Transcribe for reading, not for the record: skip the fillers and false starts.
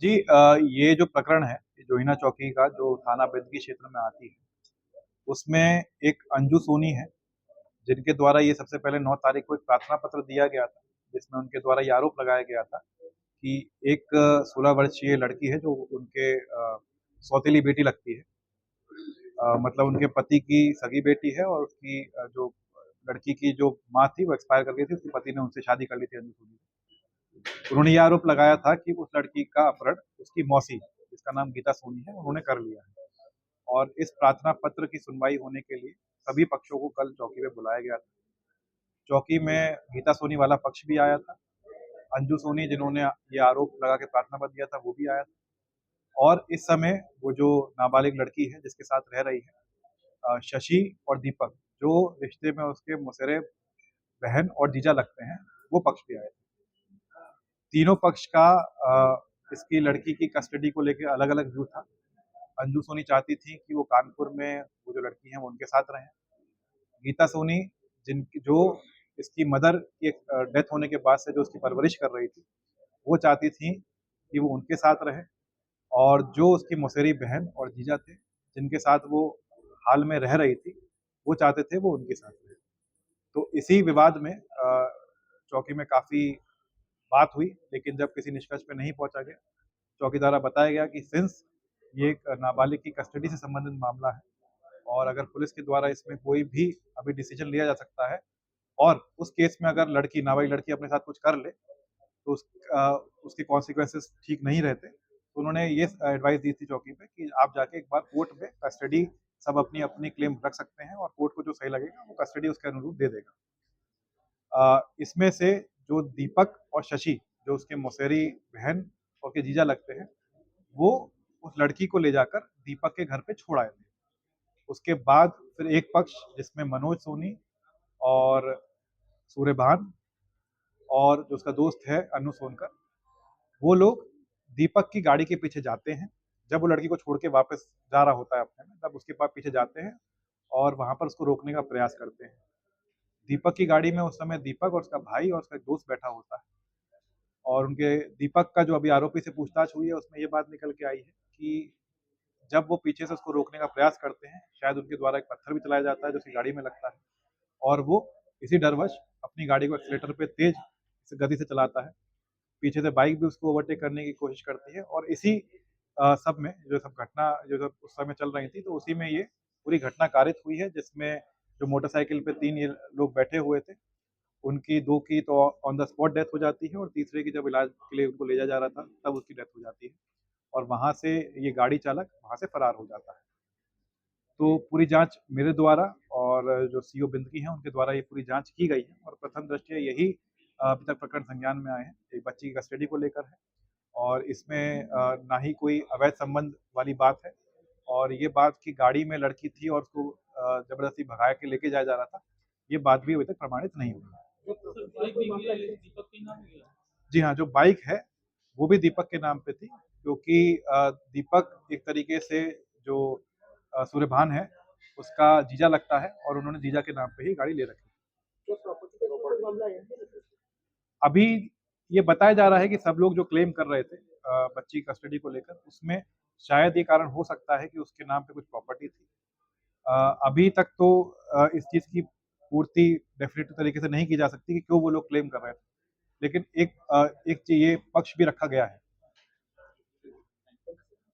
जी ये जो प्रकरण है, जोहिना चौकी का जो थाना बेदगी क्षेत्र में आती है, उसमें एक अंजू सोनी है, जिनके द्वारा ये सबसे पहले 9 तारीख को एक प्रार्थना पत्र दिया गया था, जिसमें उनके द्वारा ये आरोप लगाया गया था कि एक 16 वर्षीय लड़की है जो उनके सौतेली बेटी लगती है। मतलब उनके पति की सगी बेटी है और उसकी जो लड़की की जो माँ थी वो एक्सपायर कर गई थी, उसके पति ने उनसे शादी कर ली थी अंजू सोनी से। उन्होंने ये आरोप लगाया था कि उस लड़की का अपहरण उसकी मौसी, जिसका नाम गीता सोनी है, उन्होंने कर लिया है। और इस प्रार्थना पत्र की सुनवाई होने के लिए सभी पक्षों को कल चौकी में बुलाया गया था। चौकी में गीता सोनी वाला पक्ष भी आया था, अंजू सोनी जिन्होंने ये आरोप लगा के प्रार्थना पत्र दिया था वो भी आया था, और इस समय वो जो नाबालिग लड़की है जिसके साथ रह रही है, शशि और दीपक, जो रिश्ते में उसके मौसेरे बहन और जीजा लगते हैं, वो पक्ष भी आए थे। तीनों पक्ष का इसकी लड़की की कस्टडी को लेके अलग-अलग व्यू था। अंजू सोनी चाहती थी कि वो कानपुर में वो जो लड़की है वो उनके साथ रहें। गीता सोनी जिनकी जो इसकी मदर की डेथ होने के बाद से जो उसकी परवरिश कर रही थी, वो चाहती थी कि वो उनके साथ रहे, और जो उसकी मौसेरी बहन और जीजा थे, जिनके साथ वो हाल में रह रही थी, वो चाहते थे वो उनके साथ रहे। तो इसी विवाद में चौकी में काफ़ी बात हुई, लेकिन जब किसी निष्कर्ष पे नहीं पहुँचा गया, चौकी द्वारा बताया गया कि सिंस ये एक नाबालिग की कस्टडी से संबंधित मामला है, और अगर पुलिस के द्वारा इसमें कोई भी अभी डिसीजन लिया जा सकता है, और उस केस में अगर नाबालिग लड़की अपने साथ कुछ कर ले, तो उसके कॉन्सिक्वेंसेस ठीक नहीं रहते। तो उन्होंने ये एडवाइस दी थी चौकी पे कि आप जाके एक बार कोर्ट में कस्टडी, सब अपनी-अपनी क्लेम रख सकते हैं और कोर्ट को जो सही लगेगा वो कस्टडी उसके अनुरूप दे देगा। इसमें से जो दीपक और शशि, जो उसके मौसेरी बहन और के जीजा लगते हैं, वो उस लड़की को ले जाकर दीपक के घर पे छोड़ आए थे। उसके बाद फिर एक पक्ष जिसमें मनोज सोनी और सूर्यभान और जो उसका दोस्त है अनु सोनकर, वो लोग दीपक की गाड़ी के पीछे जाते हैं। जब वो लड़की को छोड़ के वापस जा रहा होता है अपने में, तब उसके पास पीछे जाते हैं और वहाँ पर उसको रोकने का प्रयास करते हैं। दीपक की गाड़ी में उस समय दीपक और उसका भाई और उसका एक दोस्त बैठा होता है, और उनके दीपक का जो अभी आरोपी से पूछताछ हुई है, उसमें ये बात निकल के आई है कि जब वो पीछे से उसको रोकने का प्रयास करते हैं, शायद उनके द्वारा एक पत्थर भी चलाया जाता है जो उसकी गाड़ी में लगता है, और वो इसी डरवश अपनी गाड़ी को एक्सीलेटर पे तेज गति से चलाता है। पीछे से बाइक भी उसको ओवरटेक करने की कोशिश करती है, और इसी सब में जो सब उस समय चल रही थी, तो उसी में ये पूरी घटना कारित हुई है, जिसमें जो मोटरसाइकिल पे 3 ये लोग बैठे हुए थे, उनकी 2 की तो ऑन द स्पॉट डेथ हो जाती है, और तीसरे की जब इलाज के लिए उनको ले जाया जा रहा था, तब उसकी डेथ हो जाती है, और वहाँ से ये गाड़ी चालक वहाँ से फरार हो जाता है। तो पूरी जाँच मेरे द्वारा और जो सीओ बिंदकी हैं, उनके द्वारा ये पूरी जाँच की गई है, और प्रथम दृष्टया यही अभी तक प्रकरण संज्ञान में आए हैं। एक बच्ची की कस्टडी को लेकर है, और इसमें ना ही कोई अवैध संबंध वाली बात है, और ये बात कि गाड़ी में लड़की थी और उसको ज़बरदस्ती भगा के लेके जाया जा रहा था, ये बात भी अभी तक प्रमाणित नहीं हुई है। जी हाँ, जो बाइक है, वो भी दीपक के नाम पे थी, क्योंकि दीपक एक तरीके से जो सूर्यभान है, उसका जीजा लगता है, और उन्होंने जीजा के नाम पे ही गाड़ी ले रखी। अभी ये बताया जा रहा है कि सब लोग जो क्लेम कर रहे थे बच्ची की कस्टडी को लेकर, उसमें शायद ये कारण हो सकता है कि उसके नाम पे कुछ प्रॉपर्टी थी। अभी तक तो इस चीज़ की पूर्ति डेफिनेटिव तरीके से नहीं की जा सकती कि क्यों वो लोग क्लेम कर रहे थे। लेकिन एक ये पक्ष भी रखा गया है